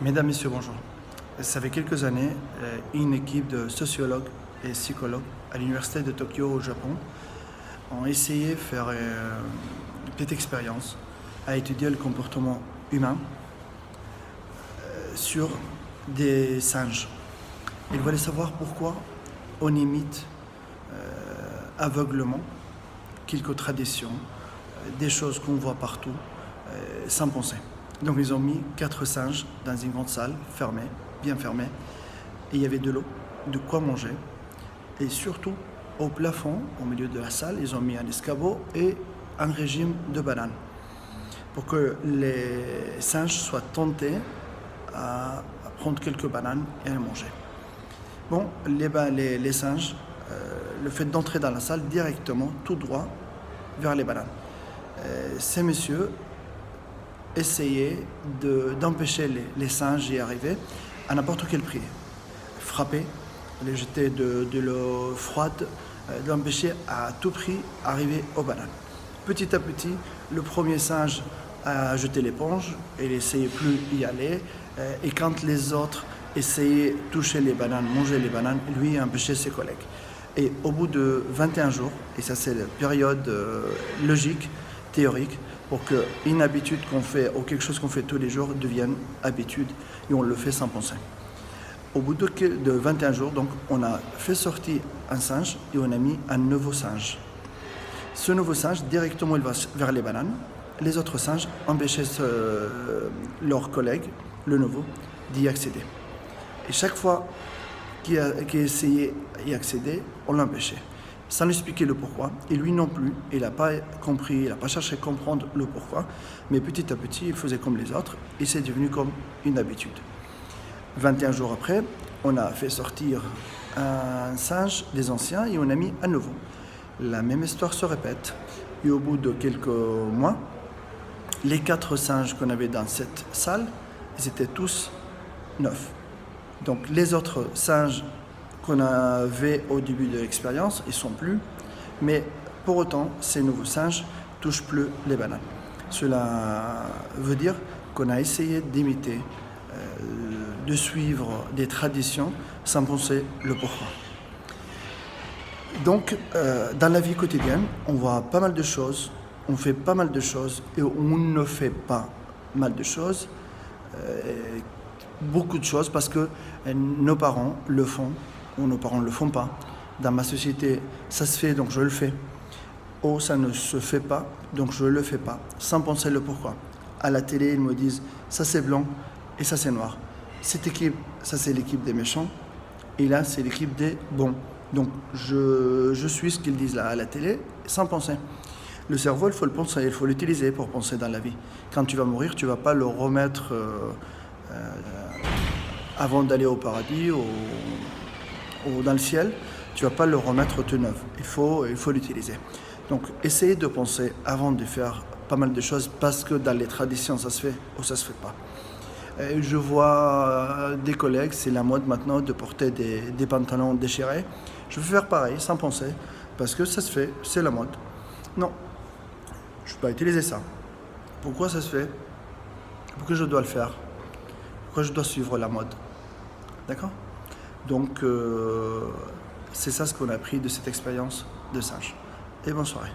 Mesdames, Messieurs, bonjour. Ça fait quelques années, une équipe de sociologues et psychologues à l'université de Tokyo au Japon ont essayé de faire une petite expérience à étudier le comportement humain sur des singes. Ils voulaient savoir pourquoi on imite aveuglement quelques traditions, des choses qu'on voit partout, sans penser. Donc ils ont mis 4 singes dans une grande salle, fermée, bien fermée, et il y avait de l'eau, de quoi manger, et surtout au plafond, au milieu de la salle, ils ont mis un escabeau et un régime de bananes, pour que les singes soient tentés à prendre quelques bananes et à les manger. Bon, les singes, le fait d'entrer dans la salle directement, tout droit, vers les bananes. Ces messieurs essayaient d'empêcher les singes d'y arriver à n'importe quel prix. Frapper, les jeter de l'eau froide, l'empêcher à tout prix d'arriver aux bananes. Petit à petit, le premier singe a jeté l'éponge et il n'essayait plus d'y aller. Et quand les autres essayaient de toucher les bananes, manger les bananes, lui a empêché ses collègues. Et au bout de 21 jours, et ça c'est la période logique, théorique, pour qu'une habitude qu'on fait ou quelque chose qu'on fait tous les jours devienne habitude et on le fait sans penser. Au bout de 21 jours, donc, on a fait sortir un singe et on a mis un nouveau singe. Ce nouveau singe, directement, il va vers les bananes. Les autres singes empêchaient leurs collègues, le nouveau, d'y accéder. Et chaque fois qu'il essayait d'y accéder, on l'empêchait, sans lui expliquer le pourquoi. Et lui non plus, il n'a pas compris, il n'a pas cherché à comprendre le pourquoi. Mais petit à petit, il faisait comme les autres et c'est devenu comme une habitude. 21 jours après, on a fait sortir un singe des anciens et on a mis un nouveau. La même histoire se répète. Et au bout de quelques mois, les 4 singes qu'on avait dans cette salle, ils étaient tous neufs. Donc les autres singes qu'on avait au début de l'expérience, ils ne sont plus. Mais pour autant, ces nouveaux singes ne touchent plus les bananes. Cela veut dire qu'on a essayé d'imiter, de suivre des traditions sans penser le pourquoi. Donc, dans la vie quotidienne, on voit pas mal de choses, on fait pas mal de choses et on ne fait pas mal de choses, beaucoup de choses parce que nos parents le font ou nos parents ne le font pas. Dans ma société, ça se fait donc je le fais. Ou ça ne se fait pas donc je ne le fais pas, sans penser le pourquoi. À la télé, ils me disent ça c'est blanc et ça c'est noir. Cette équipe, ça c'est l'équipe des méchants et là c'est l'équipe des bons. Donc je suis ce qu'ils disent là à la télé sans penser. Le cerveau, il faut le penser, il faut l'utiliser pour penser dans la vie. Quand tu vas mourir, tu ne vas pas le remettre avant d'aller au paradis ou dans le ciel, tu ne vas pas le remettre tout neuf. Il faut l'utiliser. Donc essayez de penser avant de faire pas mal de choses parce que dans les traditions ça se fait ou ça se fait pas. Je vois des collègues, c'est la mode maintenant de porter des pantalons déchirés. Je vais faire pareil, sans penser, parce que ça se fait, c'est la mode. Non, je ne peux pas utiliser ça. Pourquoi ça se fait? Pourquoi je dois le faire? Pourquoi je dois suivre la mode? D'accord? Donc, c'est ça ce qu'on a appris de cette expérience de singe. Et bonne soirée.